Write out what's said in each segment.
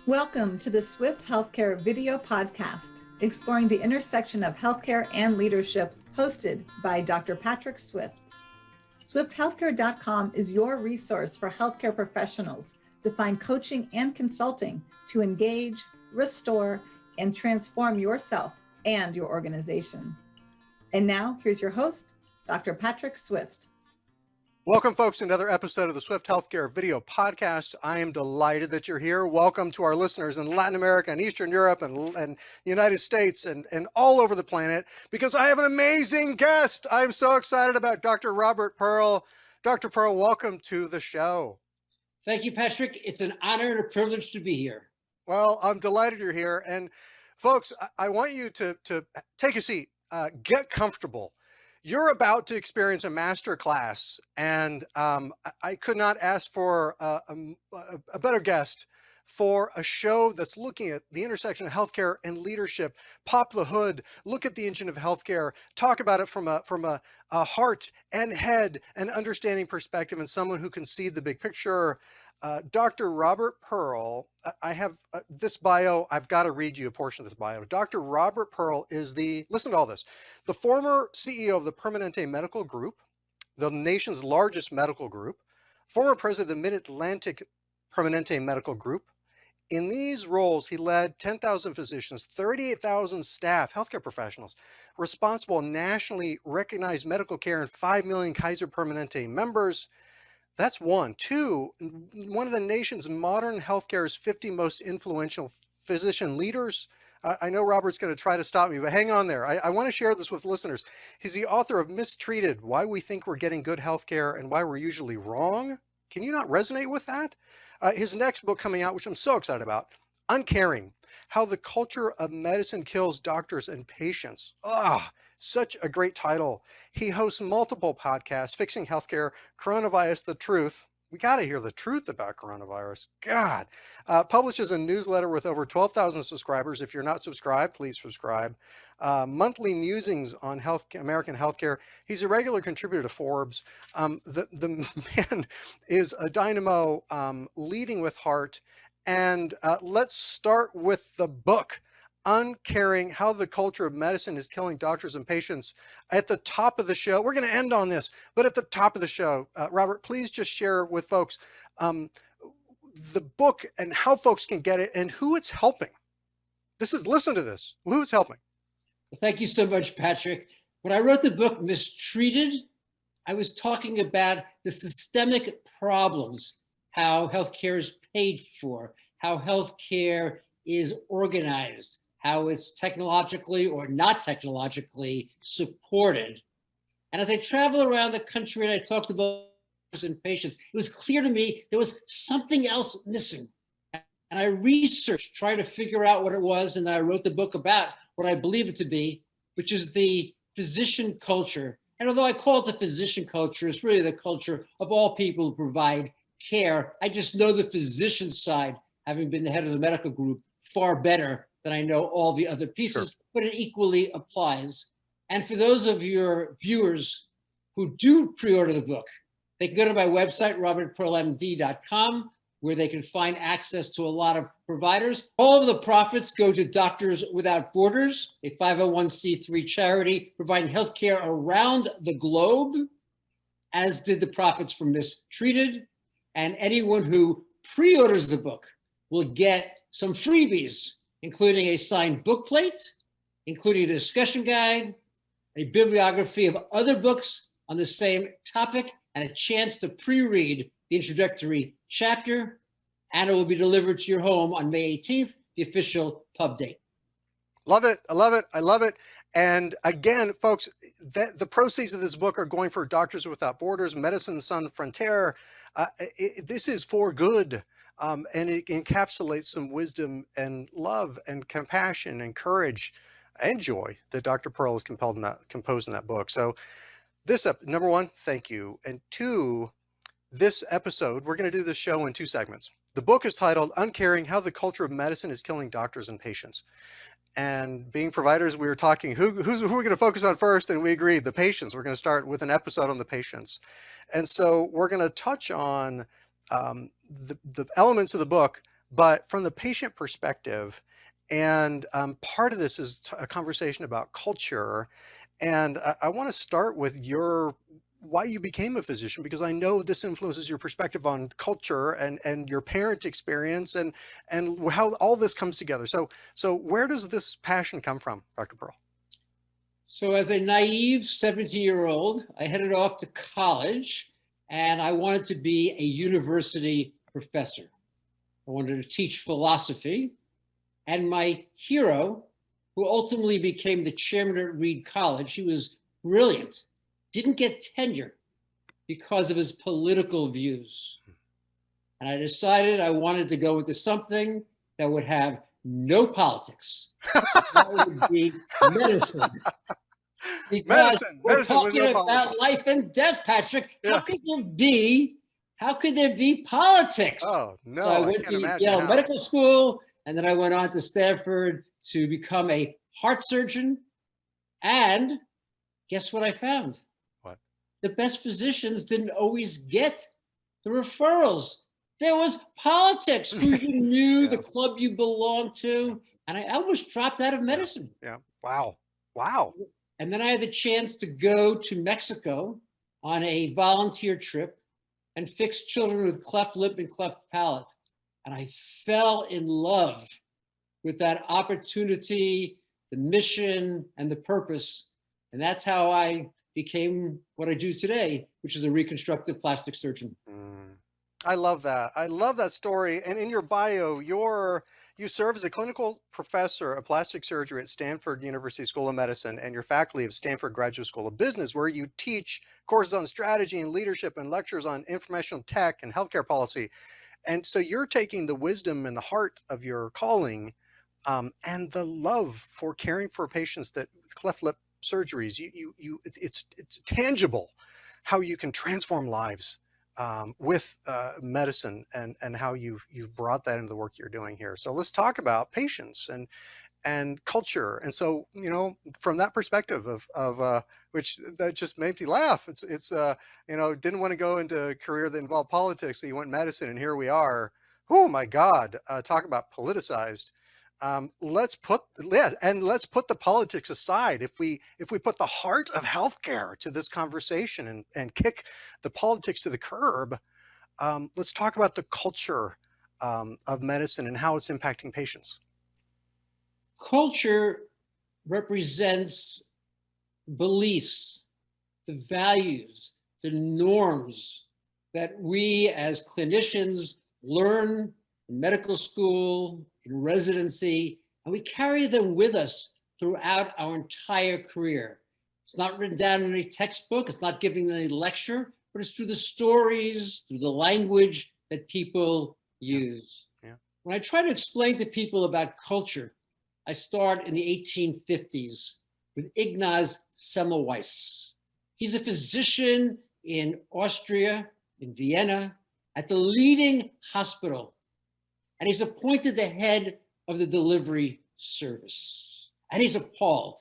Welcome to the Swift Healthcare video podcast, exploring the intersection of healthcare and leadership, hosted by Dr. Patrick Swift. SwiftHealthcare.com is your resource for healthcare professionals to find coaching and consulting to engage, restore, and transform yourself and your organization. And now, here's your host, Dr. Patrick Swift. Welcome, folks, to another episode of the Swift Healthcare video podcast. I am delighted that you're here. Welcome to our listeners in Latin America and Eastern Europe and the United States and all over the planet, because I have an amazing guest. I'm so excited about Dr. Robert Pearl. Dr. Pearl, welcome to the show. Thank you, Patrick. It's an honor and a privilege to be here. Well, I'm delighted you're here. And folks, I want you to take a seat, get comfortable. You're about to experience a master class, and I could not ask for a better guest for a show that's looking at the intersection of healthcare and leadership. Pop the hood, look at the engine of healthcare, talk about it from a heart and head and understanding perspective, and someone who can see the big picture. Dr. Robert Pearl, I have this bio. I've got to read you a portion of this bio. Dr. Robert Pearl is listen to all this, the former CEO of the Permanente Medical Group, the nation's largest medical group, former president of the Mid-Atlantic Permanente Medical Group. In these roles, he led 10,000 physicians, 38,000 staff, healthcare professionals, responsible nationally recognized medical care, and 5 million Kaiser Permanente members. That's one. Two, one of the nation's modern healthcare's 50 most influential physician leaders. I know Robert's going to try to stop me, but hang on there. I want to share this with listeners. He's the author of Mistreated, Why We Think We're Getting Good Healthcare and Why We're Usually Wrong. Can you not resonate with that? His next book coming out, which I'm so excited about, Uncaring, How the Culture of Medicine Kills Doctors and Patients. Such a great title. He hosts multiple podcasts, Fixing Healthcare, Coronavirus, The Truth. We got to hear the truth about coronavirus. God. Publishes a newsletter with over 12,000 subscribers. If you're not subscribed, please subscribe. Monthly musings on American healthcare. He's a regular contributor to Forbes. The man is a dynamo, leading with heart. And let's start with the book, Uncaring, How the Culture of Medicine is Killing Doctors and Patients. At the top of the show, we're going to end on this, but at the top of the show, Robert, please just share with folks the book and how folks can get it and who it's helping. Listen to this, who it's helping. Thank you so much, Patrick. When I wrote the book, Mistreated, I was talking about the systemic problems, how healthcare is paid for, how healthcare is organized, how it's technologically or not technologically supported. And as I traveled around the country and I talked about and patients, it was clear to me there was something else missing. And I researched, trying to figure out what it was, and I wrote the book about what I believe it to be, which is the physician culture. And although I call it the physician culture, it's really the culture of all people who provide care. I just know the physician side, having been the head of the medical group, far better than I know all the other pieces, sure. But it equally applies. And for those of your viewers who do pre-order the book, they can go to my website, robertpearlmd.com, where they can find access to a lot of providers. All of the profits go to Doctors Without Borders, a 501c3 charity providing healthcare around the globe, as did the profits from Mistreated. And anyone who pre-orders the book will get some freebies, including a signed book plate, including a discussion guide, a bibliography of other books on the same topic, and a chance to pre-read the introductory chapter. And it will be delivered to your home on May 18th, the official pub date. Love it. I love it. I love it. And again, folks, the proceeds of this book are going for Doctors Without Borders, Medicine Sans Frontières. This is for good. And it encapsulates some wisdom and love and compassion and courage and joy that Dr. Pearl has composed in that book. So number one, thank you. And two, this episode, we're going to do this show in two segments. The book is titled Uncaring, How the Culture of Medicine is Killing Doctors and Patients. And being providers, we were talking, who are we going to focus on first? And we agreed, the patients. We're going to start with an episode on the patients. And so we're going to touch on the elements of the book But from the patient perspective, and part of this is a conversation about culture. And I want to start with your why you became a physician, because I know this influences your perspective on culture and your parent experience and how all this comes together. So where does this passion come from, Dr. Pearl? So as a naive 17-year-old, I headed off to college and I wanted to be a university professor. I wanted to teach philosophy. And my hero, who ultimately became the chairman at Reed College, he was brilliant, didn't get tenure because of his political views. And I decided I wanted to go into something that would have no politics. That would be medicine. Because we're Medicine with talking no about politics. life and death, Patrick. Yeah. How could there be politics? Oh, no, So I I went can't to imagine Yale how. Medical School, and then I went on to Stanford to become a heart surgeon. And guess what I found? What? The best physicians didn't always get the referrals. There was politics, who you knew, Yeah. the club you belonged to. And I almost dropped out of medicine. Yeah. Wow. Wow. And then I had the chance to go to Mexico on a volunteer trip and fix children with cleft lip and cleft palate. And I fell in love with that opportunity, the mission, and the purpose. And that's how I became what I do today, which is a reconstructive plastic surgeon. I love that. I love that story. And in your bio, you serve as a clinical professor of plastic surgery at Stanford University School of Medicine, and you're faculty of Stanford Graduate School of Business, where you teach courses on strategy and leadership and lectures on informational tech and healthcare policy. And so you're taking the wisdom and the heart of your calling, and the love for caring for patients that with cleft lip surgeries. It's tangible how you can transform lives with medicine, and how you've brought that into the work you're doing here. So let's talk about patients and culture. And so, from that perspective of which that just made me laugh. It's didn't want to go into a career that involved politics, so you went medicine, and here we are. Oh my God, talk about politicized. Let's put the politics aside. If we put the heart of healthcare to this conversation and kick the politics to the curb, let's talk about the culture of medicine and how it's impacting patients. Culture represents beliefs, the values, the norms that we as clinicians learn in medical school, in residency, and we carry them with us throughout our entire career. It's not written down in any textbook, it's not given in any lecture, but it's through the stories, through the language that people use. Yeah. When I try to explain to people about culture, I start in the 1850s with Ignaz Semmelweis. He's a physician in Austria, in Vienna, at the leading hospital. And he's appointed the head of the delivery service. And he's appalled.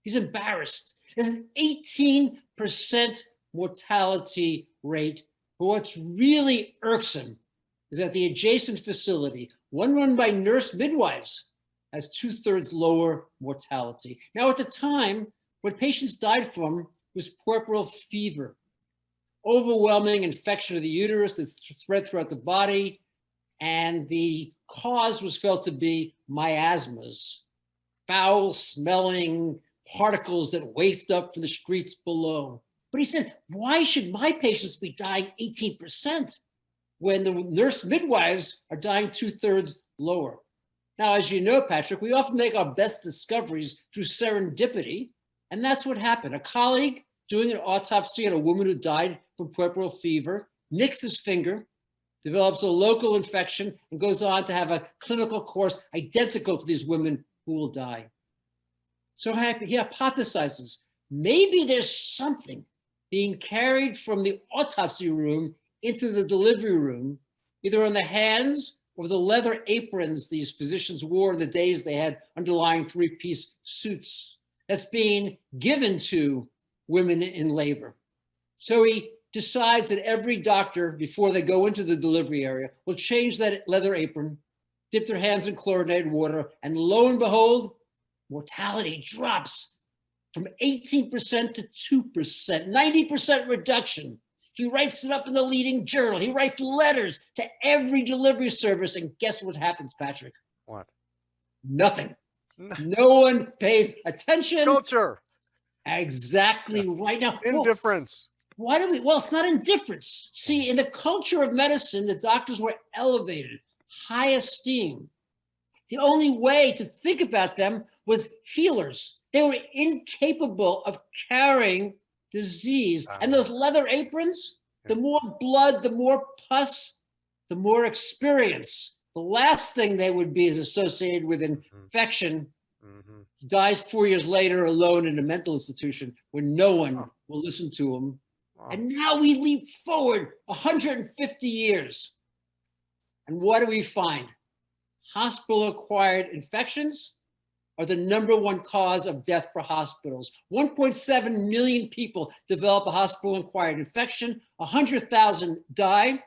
He's embarrassed. There's an 18% mortality rate. But what's really irksome is that the adjacent facility, one run by nurse midwives, has 2/3 lower mortality. Now, at the time, what patients died from was puerperal fever, overwhelming infection of the uterus that spread throughout the body, and the cause was felt to be miasmas, foul-smelling particles that wafted up from the streets below. But he said, why should my patients be dying 18% when the nurse midwives are dying 2/3 lower? Now, as you know, Patrick, we often make our best discoveries through serendipity, and that's what happened. A colleague doing an autopsy on a woman who died from puerperal fever nicks his finger, develops a local infection, and goes on to have a clinical course identical to these women who will die. So he hypothesizes, maybe there's something being carried from the autopsy room into the delivery room, either on the hands or the leather aprons these physicians wore in the days they had underlying three-piece suits, that's being given to women in labor. So he decides that every doctor, before they go into the delivery area, will change that leather apron dip their hands in chlorinated water, and lo and behold, mortality drops from 18% to 2%, 90% reduction. He writes it up in the leading journal. He writes letters to every delivery service. And guess what happens, Patrick? What? Nothing. No one pays attention. Culture. Exactly right now. Indifference. Why do we? Well, it's not indifference. See, in the culture of medicine, the doctors were elevated, high esteem. The only way to think about them was healers. They were incapable of carrying disease. And those leather aprons, the more blood, the more pus, the more experience. The last thing they would be is associated with infection. Dies 4 years later alone in a mental institution where no one will listen to him. And now we leap forward 150 years. And what do we find? Hospital-acquired infections are the #1 cause of death for hospitals. 1.7 million people develop a hospital-acquired infection. 100,000 die.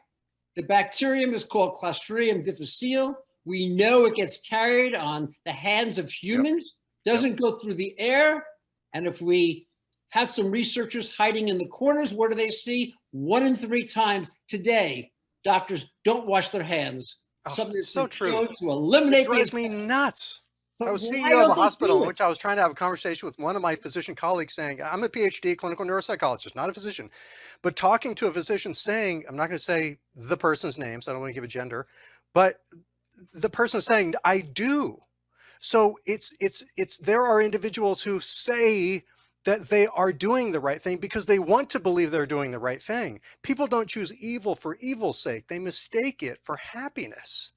The bacterium is called Clostridium difficile. We know it gets carried on the hands of humans, doesn't go through the air. And if we have some researchers hiding in the corners, what do they see? 1 in 3 times today, doctors don't wash their hands. Something that's so true. To eliminate it drives me nuts. But I was why CEO of a don't they hospital do in it? which I was trying to have a conversation with one of my physician colleagues saying, I'm a PhD clinical neuropsychologist, not a physician, but talking to a physician saying, I'm not going to say the person's name, so I don't want to give a gender, but the person saying, I do. So there are individuals who say that they are doing the right thing because they want to believe they're doing the right thing. People don't choose evil for evil's sake. They mistake it for happiness.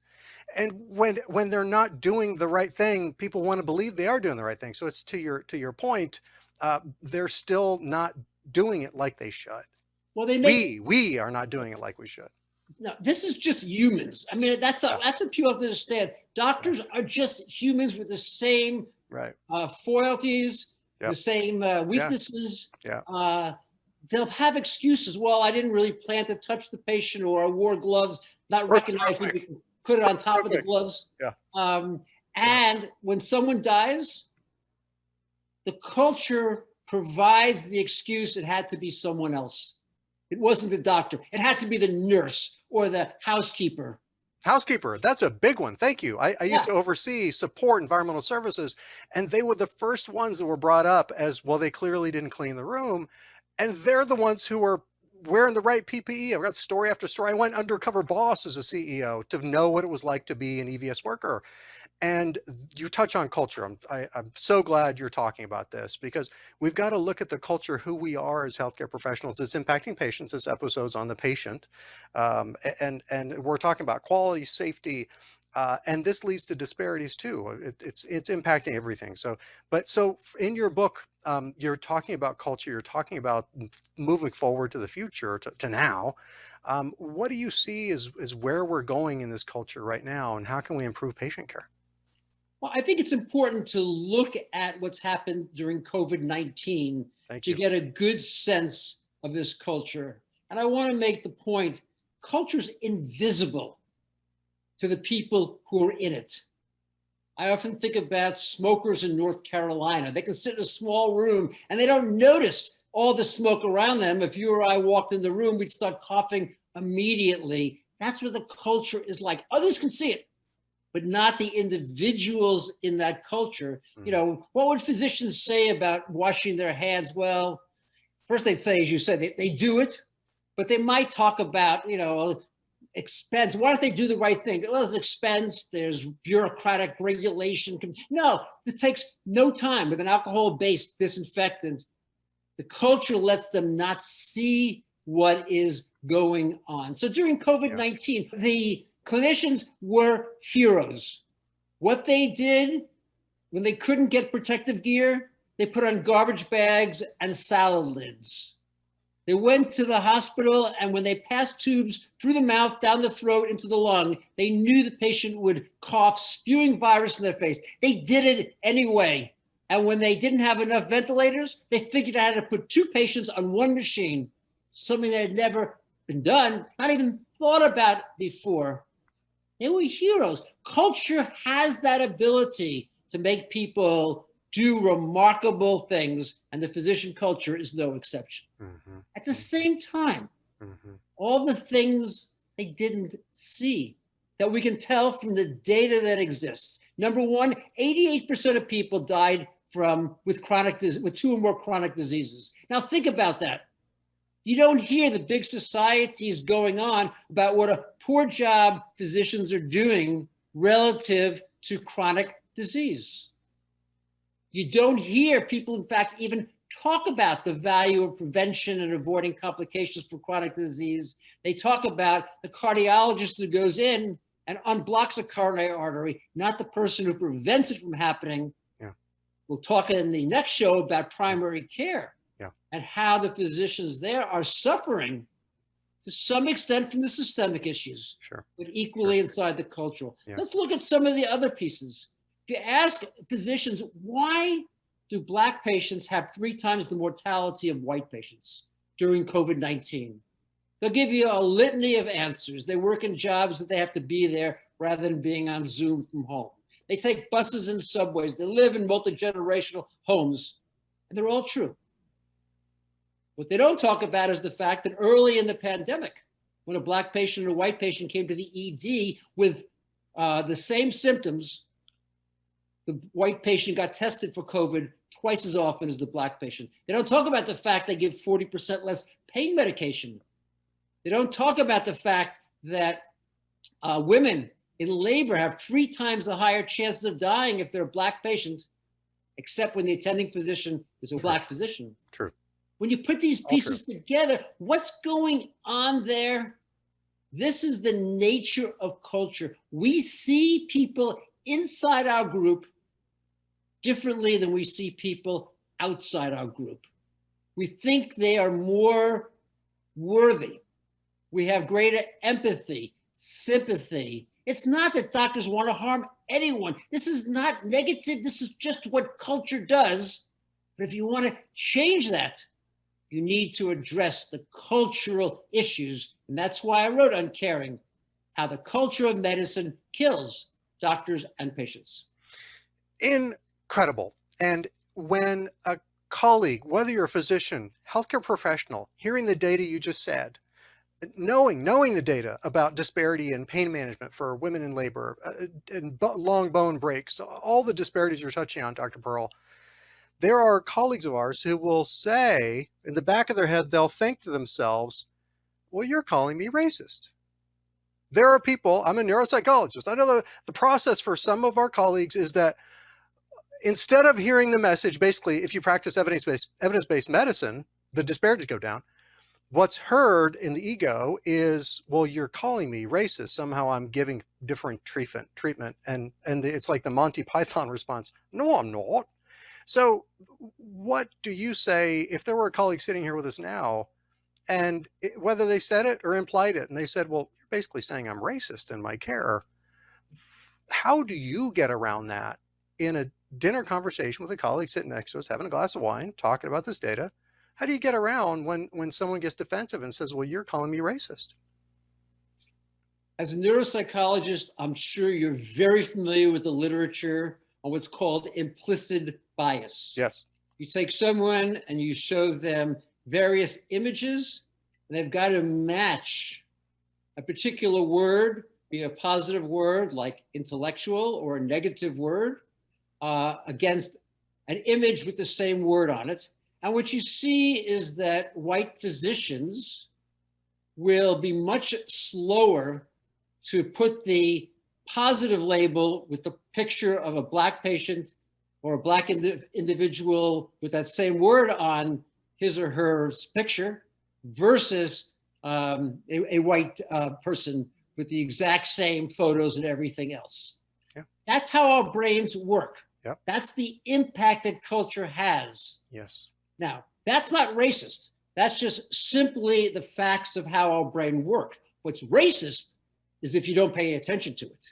And when they're not doing the right thing, people want to believe they are doing the right thing. So it's to your point, they're still not doing it like they should. Well, We are not doing it like we should. No, this is just humans. I mean, that's what people have to understand. Doctors are just humans with the same frailties, the same weaknesses. They'll have excuses. Well, I didn't really plan to touch the patient, or I wore gloves, not recognizing we can put it on top of the gloves. And when someone dies, the culture provides the excuse it had to be someone else. It wasn't the doctor. It had to be the nurse or the housekeeper. Housekeeper, that's a big one. Thank you. I used to oversee support environmental services, and they were the first ones that were brought up as, well, they clearly didn't clean the room. And they're the ones who were wearing the right PPE. I've got story after story. I went undercover boss as a CEO to know what it was like to be an EVS worker. And you touch on culture. I'm so glad you're talking about this, because we've got to look at the culture, who we are as healthcare professionals. It's impacting patients. This episode's on the patient. And we're talking about quality, safety, and this leads to disparities too. It's impacting everything. So in your book, you're talking about culture. You're talking about moving forward to the future, to now. What do you see as where we're going in this culture right now, and how can we improve patient care? Well, I think it's important to look at what's happened during COVID-19 to get a good sense of this culture. And I want to make the point, culture's invisible to the people who are in it. I often think about smokers in North Carolina. They can sit in a small room and they don't notice all the smoke around them. If you or I walked in the room, we'd start coughing immediately. That's what the culture is like. Others can see it, but not the individuals in that culture. You know, what would physicians say about washing their hands? Well, first they'd say, as you said, they do it, but they might talk about, expense. Why don't they do the right thing? Well, there's expense, there's bureaucratic regulation. No, it takes no time with an alcohol-based disinfectant. The culture lets them not see what is going on. So during COVID-19, the clinicians were heroes. What they did when they couldn't get protective gear, they put on garbage bags and salad lids. They went to the hospital, and when they passed tubes through the mouth, down the throat, into the lung, they knew the patient would cough, spewing virus in their face. They did it anyway. And when they didn't have enough ventilators, they figured out how to put 2 patients on 1 machine, something that had never been done, not even thought about before. They were heroes. Culture has that ability to make people do remarkable things, and the physician culture is no exception. At the same time, all the things they didn't see that we can tell from the data that exists. Number one, 88% of people died with 2 or more chronic diseases. Now think about that. You don't hear the big societies going on about what a poor job physicians are doing relative to chronic disease. You don't hear people, in fact, even talk about the value of prevention and avoiding complications for chronic disease. They talk about the cardiologist who goes in and unblocks a coronary artery, not the person who prevents it from happening. Yeah. We'll talk in the next show about primary care. Yeah. And how the physicians there are suffering to some extent from the systemic issues, Sure. but equally inside the cultural. Yeah. Let's look at some of the other pieces. If you ask physicians, why do Black patients have 3 times the mortality of white patients during COVID-19? They'll give you a litany of answers. They work in jobs that they have to be there rather than being on Zoom from home. They take buses and subways. They live in multi-generational homes, and they're all true. What they don't talk about is the fact that early in the pandemic, when a Black patient and a white patient came to the ED with the same symptoms, the white patient got tested for COVID twice as often as the Black patient. They don't talk about the fact they give 40% less pain medication. They don't talk about the fact that women in labor have 3 times the higher chances of dying if they're a Black patient, except when the attending physician is a Black physician. True. When you put these pieces together, what's going on there? This is the nature of culture. We see people inside our group differently than we see people outside our group. We think they are more worthy. We have greater empathy, sympathy. It's not that doctors want to harm anyone. This is not negative. This is just what culture does. But if you want to change that, you need to address the cultural issues. And that's why I wrote Uncaring, how the culture of medicine kills doctors and patients. Incredible. And when a colleague, whether you're a physician, healthcare professional, hearing the data you just said, knowing the data about disparity in pain management for women in labor and long bone breaks, all the disparities you're touching on, Dr. Pearl, there are colleagues of ours who will say, in the back of their head, they'll think to themselves, well, you're calling me racist. There are people, I'm a neuropsychologist. I know the process for some of our colleagues is that instead of hearing the message, basically, if you practice evidence-based medicine, the disparities go down. What's heard in the ego is, well, you're calling me racist. Somehow I'm giving different treatment. And it's like the Monty Python response. No, I'm not. So what do you say if there were a colleague sitting here with us now, and whether they said it or implied it, and they said, well, you're basically saying I'm racist in my care. How do you get around that in a dinner conversation with a colleague sitting next to us, having a glass of wine, talking about this data? How do you get around when someone gets defensive and says, well, you're calling me racist? As a neuropsychologist, I'm sure you're very familiar with the literature on what's called implicit bias. Yes. You take someone and you show them various images, and they've got to match a particular word, be a positive word like intellectual or a negative word, against an image with the same word on it. And what you see is that white physicians will be much slower to put the positive label with the picture of a Black patient or a Black individual with that same word on his or her picture versus a white person with the exact same photos and everything else. Yeah. That's how our brains work. Yep. That's the impact that culture has. Yes. Now, that's not racist. That's just simply the facts of how our brain works. What's racist is if you don't pay attention to it.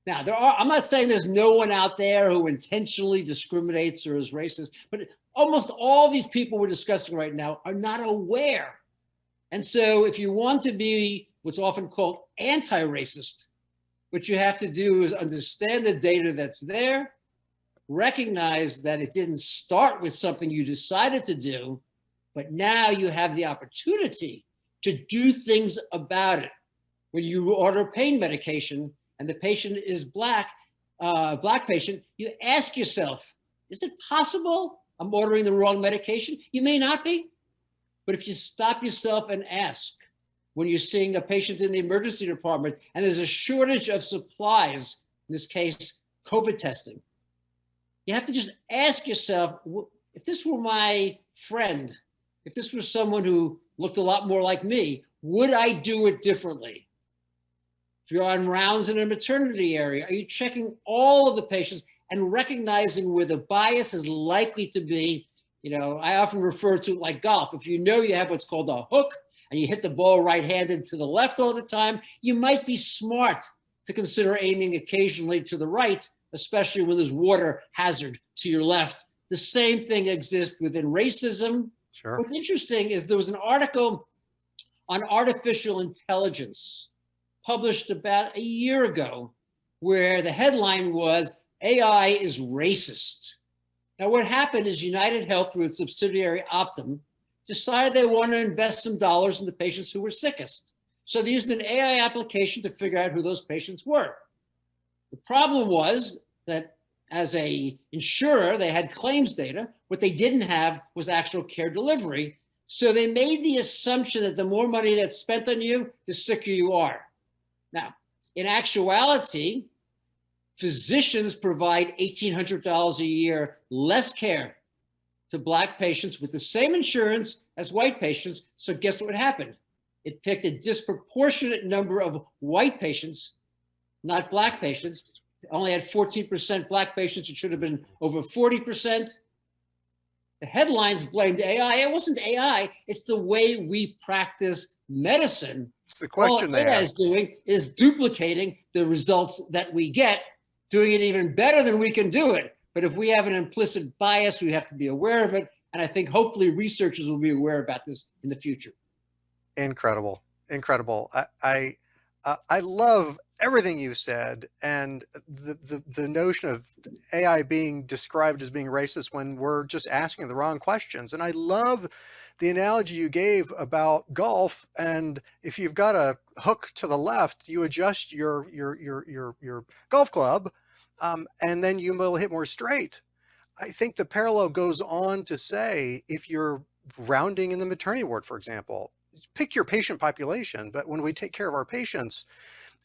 Now, I'm not saying there's no one out there who intentionally discriminates or is racist, but almost all these people we're discussing right now are not aware. And so if you want to be what's often called anti-racist, What you have to do is understand the data that's there, recognize that it didn't start with something you decided to do, but now you have the opportunity to do things about it. When you order pain medication and the patient is black patient, you ask yourself, is it possible I'm ordering the wrong medication? You may not be, but if you stop yourself and ask, when you're seeing a patient in the emergency department and there's a shortage of supplies, in this case, COVID testing, you have to just ask yourself, if this were my friend, if this was someone who looked a lot more like me, would I do it differently? If you're on rounds in a maternity area, are you checking all of the patients and recognizing where the bias is likely to be? You know, I often refer to it like golf. If you know you have what's called a hook and you hit the ball right-handed to the left all the time, you might be smart to consider aiming occasionally to the right, especially when there's water hazard to your left. The same thing exists within racism. Sure. What's interesting is there was an article on artificial intelligence published about a year ago where the headline was, AI is racist. Now what happened is United Health, through its subsidiary Optum, decided they want to invest some dollars in the patients who were sickest. So they used an AI application to figure out who those patients were. The problem was that as a insurer, they had claims data. What they didn't have was actual care delivery. So they made the assumption that the more money that's spent on you, the sicker you are. Now, in actuality, physicians provide $1,800 a year less care to Black patients with the same insurance as white patients. So guess what happened? It picked a disproportionate number of white patients, not Black patients. It only had 14% Black patients. It should have been over 40%. The headlines blamed AI. It wasn't AI. It's the way we practice medicine. It's the question all AI is doing is duplicating the results that we get, doing it even better than we can do it. But if we have an implicit bias, we have to be aware of it. And I think hopefully researchers will be aware about this in the future. Incredible. Incredible. I love everything you said, and the notion of AI being described as being racist when we're just asking the wrong questions. And I love the analogy you gave about golf, and if you've got a hook to the left, you adjust your golf club, and then you will hit more straight. I think the parallel goes on to say, if you're rounding in the maternity ward, for example, pick your patient population, but when we take care of our patients,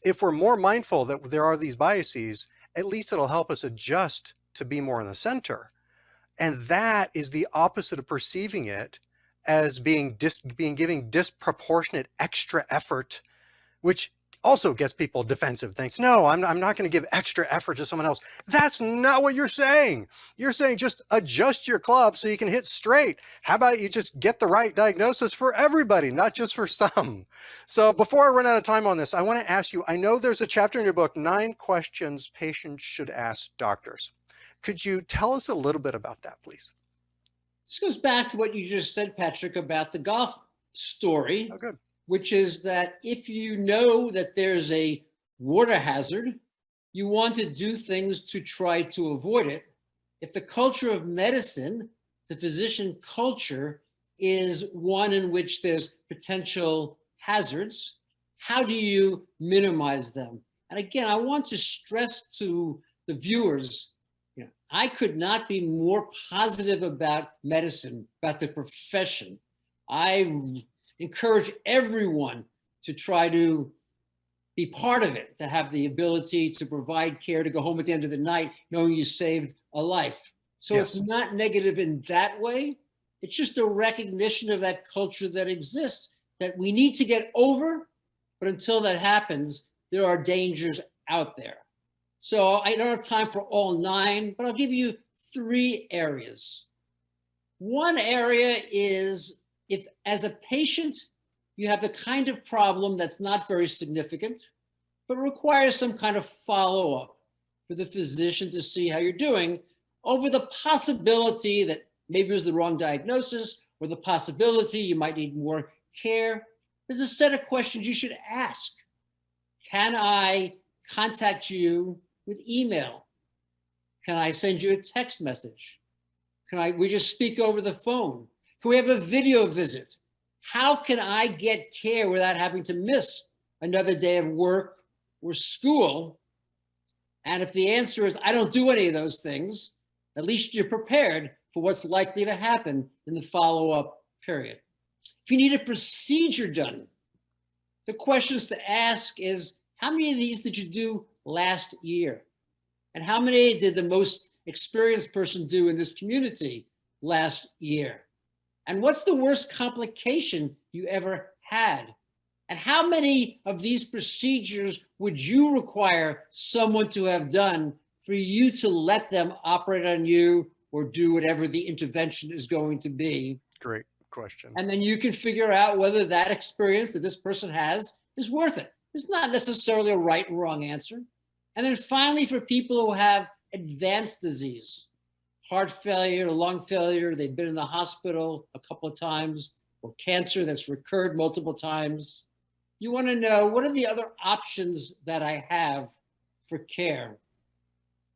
if we're more mindful that there are these biases, at least it'll help us adjust to be more in the center. And that is the opposite of perceiving it as being giving disproportionate extra effort, which also gets people defensive. Thinks, no, I'm not going to give extra effort to someone else. That's not what you're saying. You're saying just adjust your club so you can hit straight. How about you just get the right diagnosis for everybody, not just for some? So before I run out of time on this, I want to ask you, I know there's a chapter in your book, 9 questions patients should ask doctors. Could you tell us a little bit about that, please? This goes back to what you just said, Patrick, about the golf story. Oh, good. Which is that if you know that there's a water hazard, you want to do things to try to avoid it. If the culture of medicine, the physician culture, is one in which there's potential hazards, how do you minimize them? And again, I want to stress to the viewers, I could not be more positive about medicine, about the profession. I encourage everyone to try to be part of it, to have the ability to provide care, to go home at the end of the night knowing you saved a life. So yes. It's not negative in that way. It's just a recognition of that culture that exists that we need to get over. But until that happens, there are dangers out there. So I don't have time for all 9, but I'll give you 3 areas. One area is, if as a patient, you have the kind of problem that's not very significant, but requires some kind of follow-up for the physician to see how you're doing, over the possibility that maybe it was the wrong diagnosis, or the possibility you might need more care, there's a set of questions you should ask. Can I contact you with email? Can I send you a text message? We just speak over the phone? Can we have a video visit? How can I get care without having to miss another day of work or school? And if the answer is, I don't do any of those things, at least you're prepared for what's likely to happen in the follow-up period. If you need a procedure done, the questions to ask is, how many of these did you do last year? And how many did the most experienced person do in this community last year? And what's the worst complication you ever had? And how many of these procedures would you require someone to have done for you to let them operate on you or do whatever the intervention is going to be? Great question. And then you can figure out whether that experience that this person has is worth it. It's not necessarily a right and wrong answer. And then finally, for people who have advanced disease, heart failure, lung failure, they've been in the hospital a couple of times, or cancer that's recurred multiple times, you want to know, what are the other options that I have for care?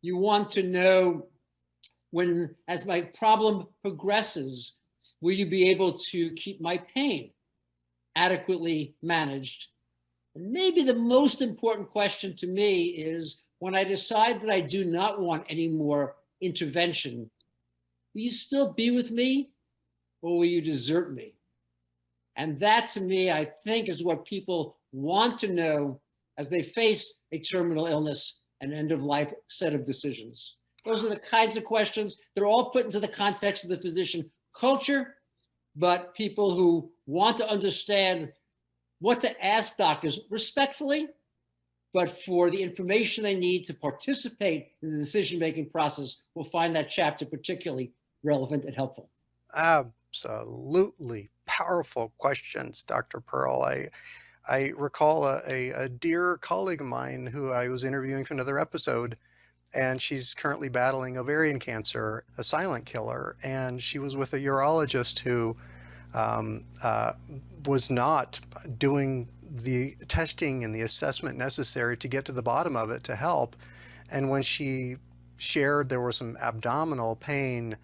You want to know, as my problem progresses, will you be able to keep my pain adequately managed? And maybe the most important question to me is, when I decide that I do not want any more intervention, will you still be with me, or will you desert me? And that, to me, I think, is what people want to know as they face a terminal illness and end-of-life set of decisions. Those are the kinds of questions. They're all put into the context of the physician culture, but people who want to understand what to ask doctors respectfully, but for the information they need to participate in the decision-making process, will find that chapter particularly relevant and helpful. Absolutely powerful questions, Dr. Pearl. I recall a dear colleague of mine who I was interviewing for another episode, and she's currently battling ovarian cancer, a silent killer, and she was with a urologist who was not doing the testing and the assessment necessary to get to the bottom of it to help. And when she shared there was some abdominal pain,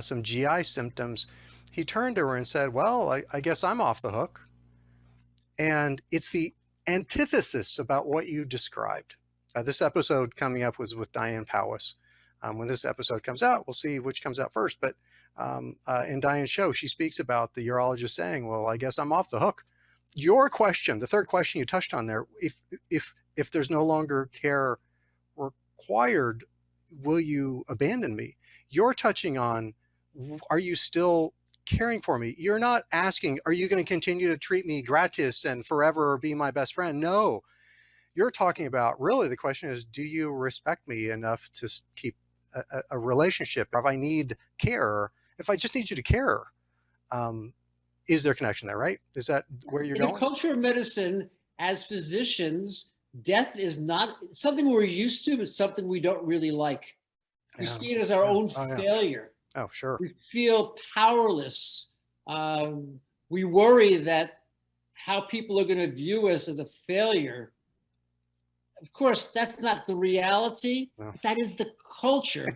some GI symptoms, he turned to her and said, well, I guess I'm off the hook. And it's the antithesis about what you described. This episode coming up was with Diane Powis. When this episode comes out, we'll see which comes out first. But in Diane's show, she speaks about the urologist saying, well, I guess I'm off the hook. Your question, the third question you touched on there, if there's no longer care required, will you abandon me? You're touching on, are you still caring for me? You're not asking, are you going to continue to treat me gratis and forever be my best friend? No, you're talking about, really, the question is, do you respect me enough to keep a relationship? If I need care, if I just need you to care, is there a connection there, right? Is that where you're going? In the culture of medicine, as physicians, death is not something we're used to, but something we don't really like. We see it as our own failure. Oh, sure. We feel powerless. We worry that how people are going to view us as a failure. Of course, that's not the reality. No. That is the culture.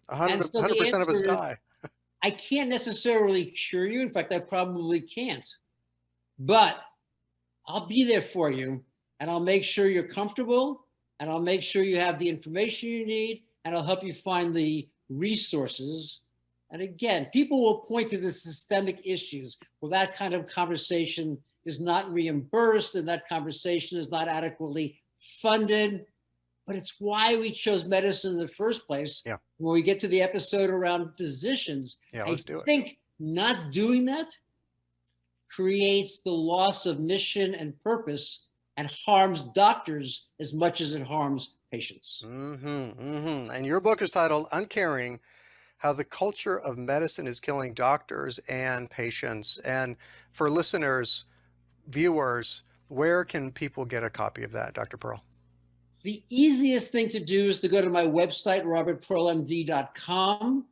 100% of us die. I can't necessarily cure you. In fact, I probably can't. But I'll be there for you, and I'll make sure you're comfortable, and I'll make sure you have the information you need, and I'll help you find the resources. And again, people will point to the systemic issues. Well, that kind of conversation is not reimbursed, and that conversation is not adequately funded. But it's why we chose medicine in the first place. Yeah. When we get to the episode around physicians, I think not doing that creates the loss of mission and purpose and harms doctors as much as it harms patients. And your book is titled Uncaring: How the Culture of Medicine is Killing Doctors and Patients. And for listeners, viewers, where can people get a copy of that, Dr. Pearl? The easiest thing to do is to go to my website, robertpearlmd.com,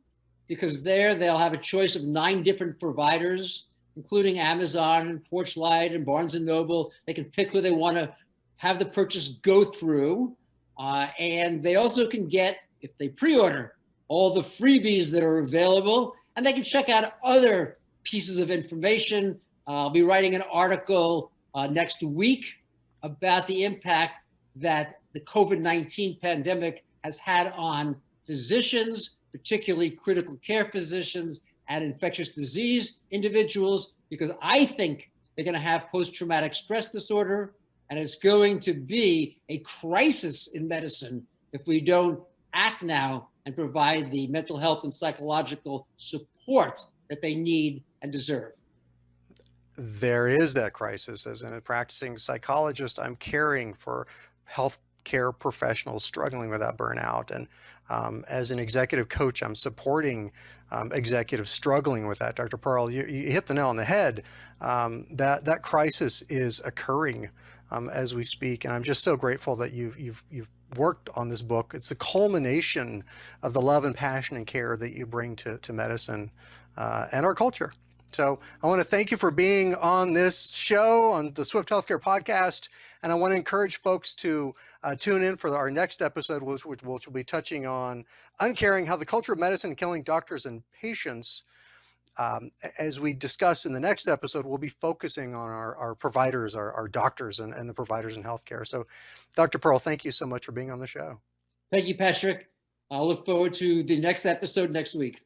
because there they'll have a choice of 9 different providers, including Amazon and Porchlight and Barnes & Noble. They can pick who they want to have the purchase go through. And they also can get, if they pre-order, all the freebies that are available, and they can check out other pieces of information. I'll be writing an article next week about the impact that the COVID-19 pandemic has had on physicians, particularly critical care physicians and infectious disease individuals, because I think they're going to have post-traumatic stress disorder, and it's going to be a crisis in medicine if we don't act now and provide the mental health and psychological support that they need and deserve. There is that crisis. As a practicing psychologist, I'm caring for healthcare professionals struggling with that burnout. And as an executive coach, I'm supporting executives struggling with that. Dr. Pearl, you hit the nail on the head. That crisis is occurring as we speak. And I'm just so grateful that you've worked on this book. It's the culmination of the love and passion and care that you bring to medicine and our culture. So I want to thank you for being on this show, on the Swift Healthcare podcast. And I want to encourage folks to tune in for our next episode, which will be touching on Uncaring, how the culture of medicine killing doctors and patients. As we discuss in the next episode, we'll be focusing on our providers, our doctors and the providers in healthcare. So Dr. Pearl, thank you so much for being on the show. Thank you, Patrick. I'll look forward to the next episode next week.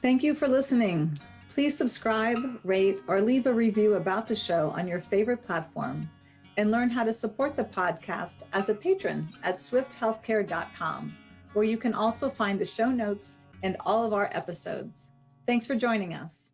Thank you for listening. Please subscribe, rate, or leave a review about the show on your favorite platform, and learn how to support the podcast as a patron at swifthealthcare.com, where you can also find the show notes and all of our episodes. Thanks for joining us.